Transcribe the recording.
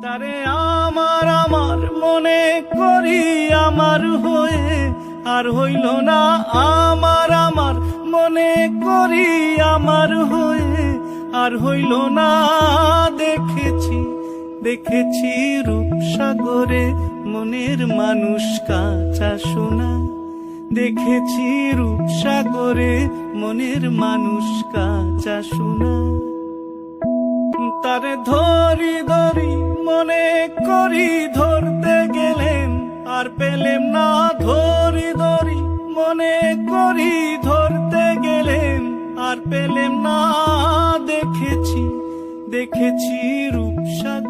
তারে আমার আমার মনে করি আমার হয়ে আর হইল না, আমার আমার মনে করি আমার হয়ে আর হইল না। দেখেছি দেখেছি রূপসাগরে মনের মানুষ কাঁচা সোনা, দেখেছি রূপসাগরে মনের মানুষ কাঁচা সোনা। তারে ধরি ধরি মনে করি ধরতে গেলেন আর পেলেম না, ধরি ধরি মনে করি ধরতে গেলেন আর পেলেম না। দেখেছি দেখেছি রূপসাগর